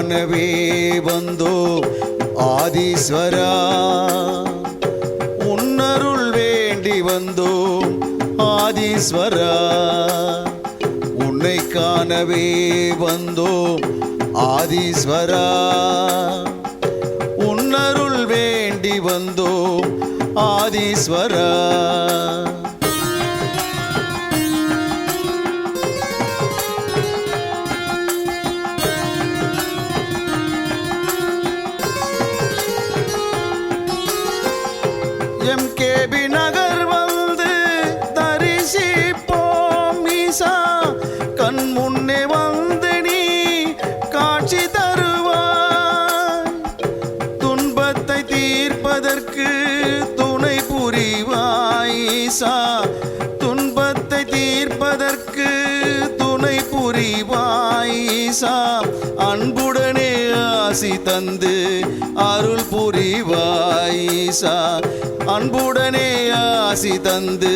காணவே வந்தோம் ஆதீஸ்வரா, உன்னருள் வேண்டி வந்தோம் ஆதீஸ்வரா, உன்னை காணவே வந்தோம் ஆதீஸ்வரா, உன்னருள் வேண்டி வந்தோம் ஆதீஸ்வரா. எம்கேபி நகர் வந்து தரிசிப்போம் ஈசா, கண் முன்னே வந்து நீ காட்சி தருவாய், துன்பத்தை தீர்ப்பதற்கு துணை புரிவாய் ஈசா, துன்பத்தை தீர்ப்பதற்கு துணை புரிவாய் ஈசா, அன்புடனே ஆசி தந்து அருள் புரிவாய் ஈசா, அன்புடனே ஆசி தந்து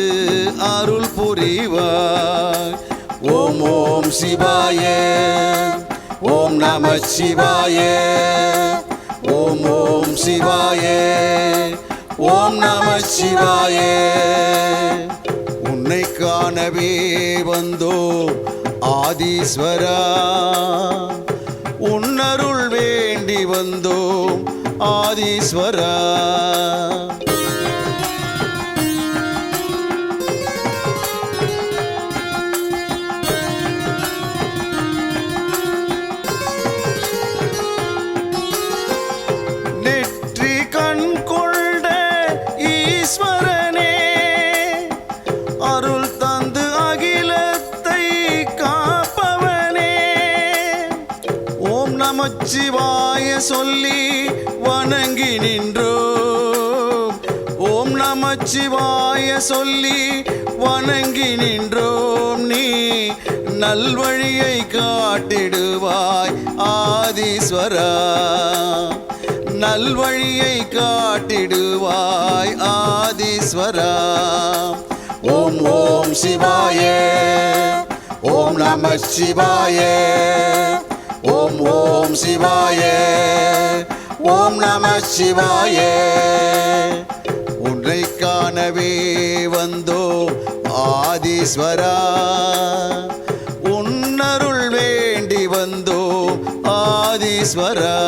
அருள் புரிவாய். ஓம் ஓம் சிவாய, ஓம் நம சிவாய, ஓம் ஓம் சிவாய, ஓம் நம சிவாய. உன்னை காணவே வந்தோம் ஆதீஸ்வரா, உன்னருள் வேண்டி வந்தோம் ஆதீஸ்வரா. நெற்றி கண் கொண்ட ஈஸ்வரனே, அருள் தந்து அகிலத்தை காப்பவனே, ஓம் நமச்சிவாய சொல்லி வணங்கி நின்றோம், ஓம் நமச்சிவாய சொல்லி வணங்கி நின்றோம், நீ நல்வழியை காட்டிடுவாய் ஆதீஸ்வரா, நல்வழியை காட்டிடுவாய் ஆதீஸ்வரா. ஓம் ஓம் சிவாய, ஓம் நம சிவாய, ஓம் ஓம் சிவாய, ஓம் நம சிவாய. உன்னை காணவே வந்தோம் ஆதீஸ்வரா, உன்னருள் வேண்டி வந்தோம் ஆதீஸ்வரா.